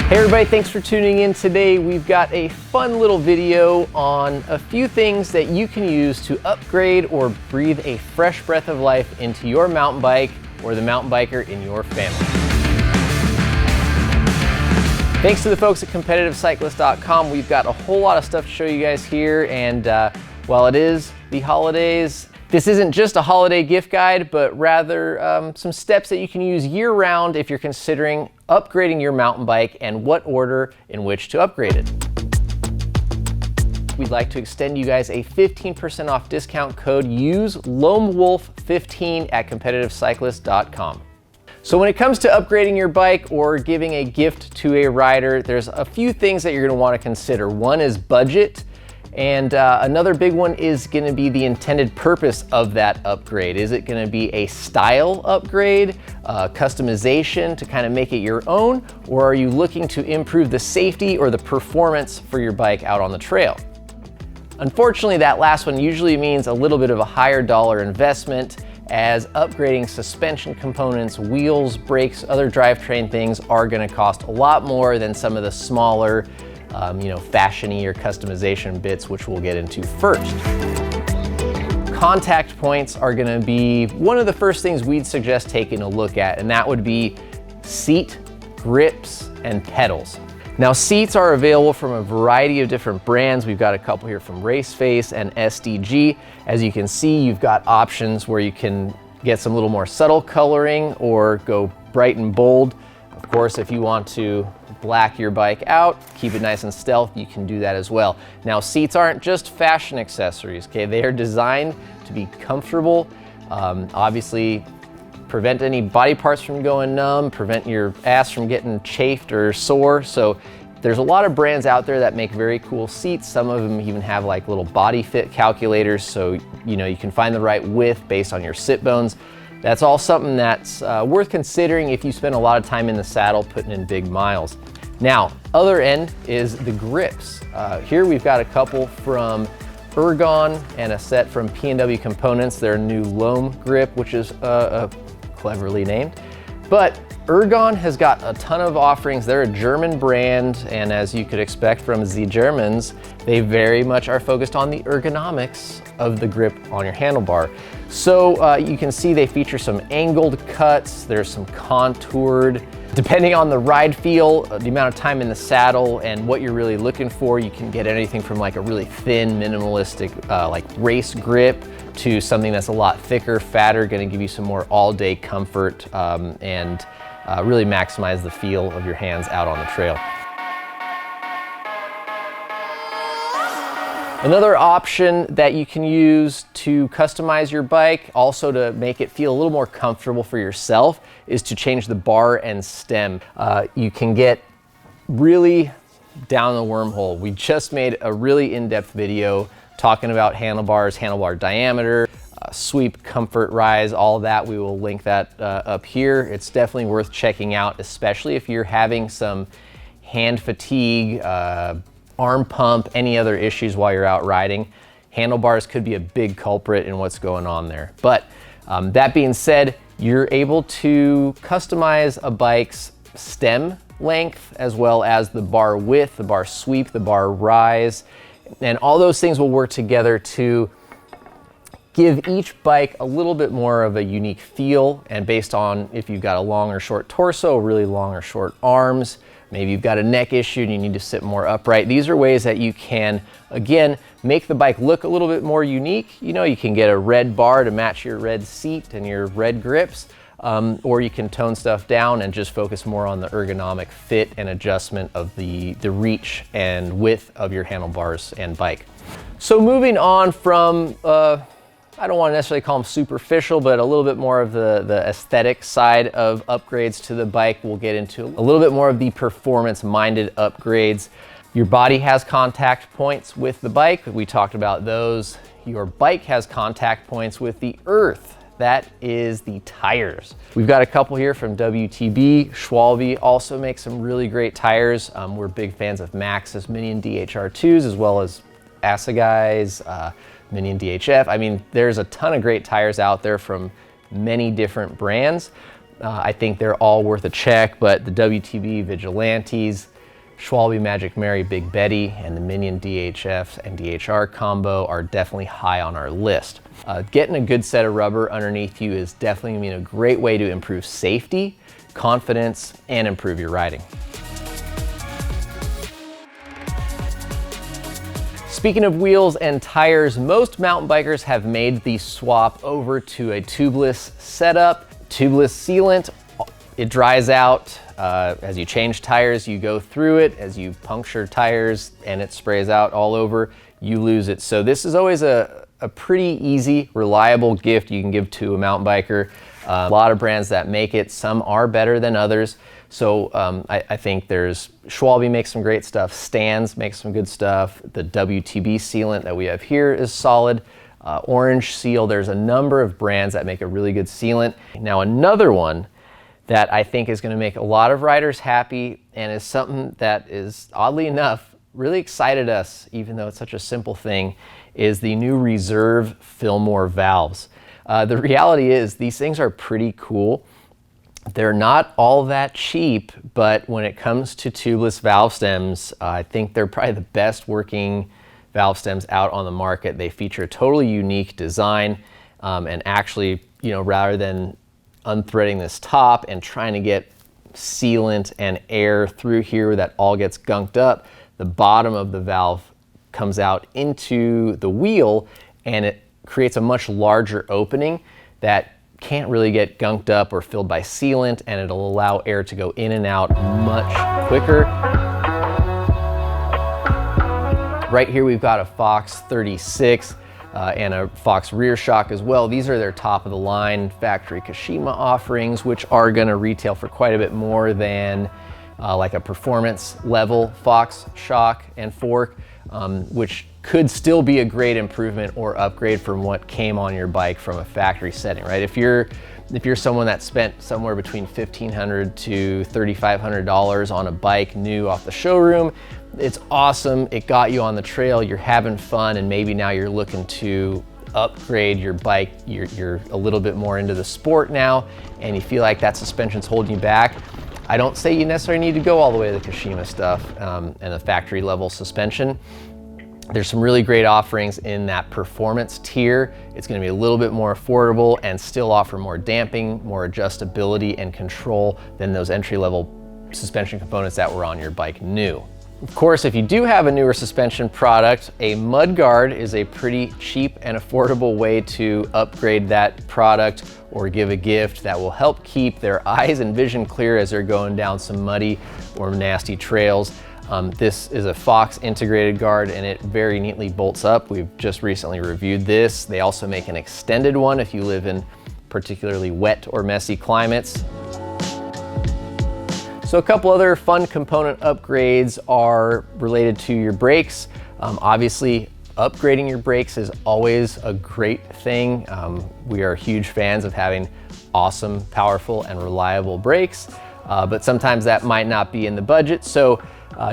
Hey everybody, thanks for tuning in today. We've got a fun little video on a few things that you can use to upgrade or breathe a fresh breath of life into your mountain bike or the mountain biker in your family. Thanks to the folks at CompetitiveCyclist.com. We've got a whole lot of stuff to show you guys here, and while it is the holidays, this isn't just a holiday gift guide, but rather some steps that you can use year-round if you're considering upgrading your mountain bike and what order in which to upgrade it. We'd like to extend you guys a 15% off discount code. Use Loam Wolf 15 at CompetitiveCyclist.com. So when it comes to upgrading your bike or giving a gift to a rider, there's a few things that you're going to want to consider. One is budget. And another big one is going to be the intended purpose of that upgrade. Is it going to be a style upgrade, customization to kind of make it your own, or are you looking to improve the safety or the performance for your bike out on the trail? Unfortunately, that last one usually means a little bit of a higher dollar investment, as upgrading suspension components, wheels, brakes, other drivetrain things are going to cost a lot more than some of the smaller fashion-y or customization bits, which we'll get into first. Contact points are gonna be one of the first things we'd suggest taking a look at, and that would be seat, grips, and pedals. Now, seats are available from a variety of different brands. We've got a couple here from Raceface and SDG. As you can see, you've got options where you can get some little more subtle coloring or go bright and bold. Of course, if you want to black your bike out, keep it nice and stealth, you can do that as well. Now, seats aren't just fashion accessories, okay? They are designed to be comfortable, obviously prevent any body parts from going numb, prevent your ass from getting chafed or sore. So there's a lot of brands out there that make very cool seats. Some of them even have like little body fit calculators, so you can find the right width based on your sit bones. That's all something that's worth considering if you spend a lot of time in the saddle putting in big miles. Now, other end is the grips. Here we've got a couple from Ergon and a set from P&W Components, their new Loam grip, which is cleverly named. But Ergon has got a ton of offerings. They're a German brand, and as you could expect from the Germans, they very much are focused on the ergonomics of the grip on your handlebar. So you can see they feature some angled cuts, there's some contoured. Depending on the ride feel, the amount of time in the saddle, and what you're really looking for, you can get anything from like a really thin, minimalistic like race grip to something that's a lot thicker, fatter, gonna give you some more all-day comfort and really maximize the feel of your hands out on the trail. Another option that you can use to customize your bike, also to make it feel a little more comfortable for yourself, is to change the bar and stem. You can get really down the wormhole. We just made a really in-depth video talking about handlebars, handlebar diameter, sweep, comfort, rise, all of that. We will link that up here. It's definitely worth checking out, especially if you're having some hand fatigue, arm pump, any other issues while you're out riding. Handlebars could be a big culprit in what's going on there. But that being said, you're able to customize a bike's stem length as well as the bar width, the bar sweep, the bar rise, and all those things will work together to give each bike a little bit more of a unique feel, and based on if you've got a long or short torso, really long or short arms, maybe you've got a neck issue and you need to sit more upright. These are ways that you can, again, make the bike look a little bit more unique. You can get a red bar to match your red seat and your red grips, or you can tone stuff down and just focus more on the ergonomic fit and adjustment of the reach and width of your handlebars and bike. So moving on from, I don't want to necessarily call them superficial, but a little bit more of the aesthetic side of upgrades to the bike. We'll get into a little bit more of the performance-minded upgrades. Your body has contact points with the bike. We talked about those. Your bike has contact points with the earth. That is the tires. We've got a couple here from WTB. Schwalbe also makes some really great tires. We're big fans of Maxxis Mini and DHR2s, as well as Assagai's, Mini and DHF. I mean, there's a ton of great tires out there from many different brands. I think they're all worth a check, but the WTB Vigilantes, Schwalbe Magic Mary Big Betty and the Minion DHF and DHR combo are definitely high on our list. Getting a good set of rubber underneath you is definitely gonna be a great way to improve safety, confidence, and improve your riding. Speaking of wheels and tires, most mountain bikers have made the swap over to a tubeless setup. Tubeless sealant, it dries out. As you change tires, you go through it. As you puncture tires and it sprays out all over, you lose it. So this is always a pretty easy, reliable gift you can give to a mountain biker. A lot of brands that make it, some are better than others. So I think there's, Schwalbe makes some great stuff, Stans makes some good stuff, the WTB sealant that we have here is solid, Orange Seal, there's a number of brands that make a really good sealant. Now another one that I think is gonna make a lot of riders happy and is something that is, oddly enough, really excited us, even though it's such a simple thing, is the new REVERB FILLMORE valves. The reality is these things are pretty cool. They're not all that cheap, but when it comes to tubeless valve stems, I think they're probably the best working valve stems out on the market. They feature a totally unique design, and actually, you know, rather than unthreading this top and trying to get sealant and air through here that all gets gunked up, the bottom of the valve comes out into the wheel and it creates a much larger opening that can't really get gunked up or filled by sealant, and it'll allow air to go in and out much quicker. Right here we've got a Fox 36 and a Fox rear shock as well. These are their top of the line factory Kashima offerings, which are gonna retail for quite a bit more than like a performance level Fox shock and fork, which could still be a great improvement or upgrade from what came on your bike from a factory setting, right? If you're someone that spent somewhere between $1,500 to $3,500 on a bike new off the showroom, it's awesome. It got you on the trail, you're having fun, and maybe now you're looking to upgrade your bike. You're a little bit more into the sport now, and you feel like that suspension's holding you back. I don't say you necessarily need to go all the way to the Kashima stuff and the factory level suspension. There's some really great offerings in that performance tier. It's gonna be a little bit more affordable and still offer more damping, more adjustability and control than those entry-level suspension components that were on your bike new. Of course, if you do have a newer suspension product, a mud guard is a pretty cheap and affordable way to upgrade that product or give a gift that will help keep their eyes and vision clear as they're going down some muddy or nasty trails. This is a Fox integrated guard and it very neatly bolts up. We've just recently reviewed this. They also make an extended one if you live in particularly wet or messy climates. So a couple other fun component upgrades are related to your brakes. Obviously, upgrading your brakes is always a great thing. We are huge fans of having awesome, powerful, and reliable brakes, but sometimes that might not be in the budget. So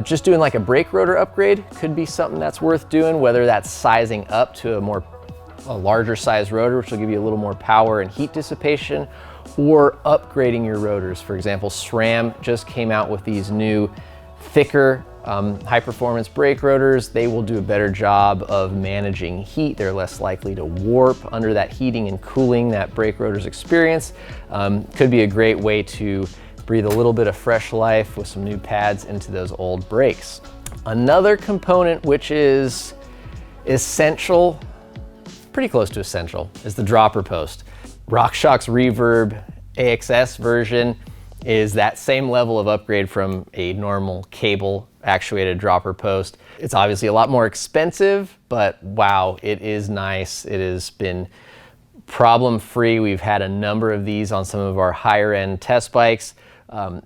just doing like a brake rotor upgrade could be something that's worth doing, whether that's sizing up to a larger size rotor, which will give you a little more power and heat dissipation, or upgrading your rotors. For example, SRAM just came out with these new thicker high performance brake rotors. They will do a better job of managing heat. They're less likely to warp under that heating and cooling that brake rotors experience. Could be a great way to breathe a little bit of fresh life with some new pads into those old brakes. Another component which is essential, pretty close to essential, is the dropper post. ROCKSHOX REVERB AXS version is that same level of upgrade from a normal cable actuated dropper post. It's obviously a lot more expensive, but wow, it is nice. It has been problem free. We've had a number of these on some of our higher end test bikes.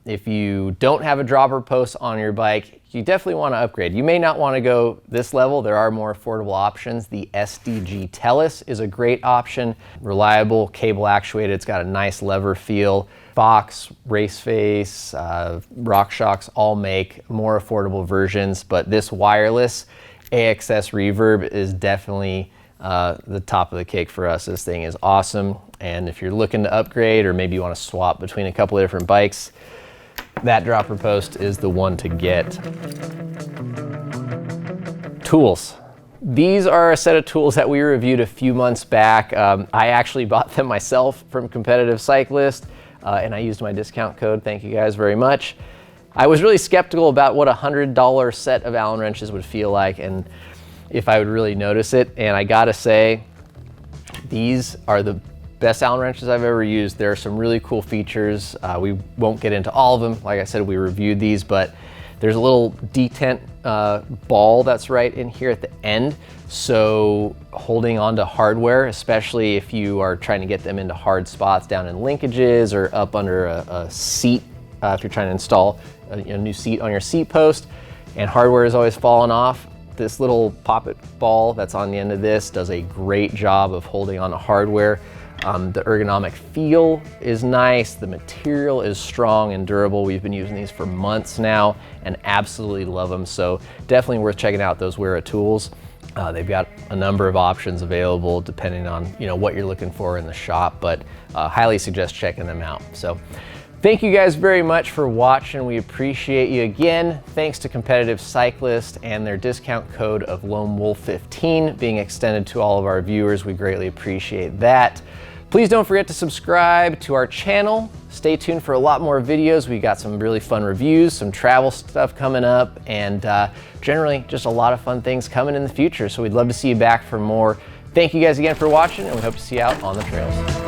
If you don't have a dropper post on your bike, you definitely want to upgrade. You may not want to go this level. There are more affordable options. The SDG TUBELESS is a great option. Reliable, cable actuated. It's got a nice lever feel. Fox, Raceface, ROCKSHOX all make more affordable versions, but this wireless AXS REVERB is definitely the top of the cake for us. This thing is awesome. And if you're looking to upgrade, or maybe you want to swap between a couple of different bikes, that dropper post is the one to get. Tools. These are a set of tools that we reviewed a few months back. I actually bought them myself from Competitive Cyclist, and I used my discount code. Thank you guys very much. I was really skeptical about what a $100 set of Allen wrenches would feel like and if I would really notice it. And I gotta say, these are the best Allen wrenches I've ever used. There are some really cool features. We won't get into all of them. Like I said, we reviewed these, but there's a little detent ball that's right in here at the end. So holding onto hardware, especially if you are trying to get them into hard spots down in linkages or up under a seat, if you're trying to install a new seat on your seat post and hardware is always falling off, this little poppet ball that's on the end of this does a great job of holding onto hardware. The ergonomic feel is nice. The material is strong and durable. We've been using these for months now and absolutely love them. So definitely worth checking out those Wera tools. They've got a number of options available depending on what you're looking for in the shop, but highly suggest checking them out. So thank you guys very much for watching. We appreciate you. Again, thanks to Competitive Cyclist and their discount code of Loam Wolf 15 being extended to all of our viewers. We greatly appreciate that. Please don't forget to subscribe to our channel. Stay tuned for a lot more videos. We got some really fun reviews, some travel stuff coming up, and generally just a lot of fun things coming in the future. So we'd love to see you back for more. Thank you guys again for watching, and we hope to see you out on the trails.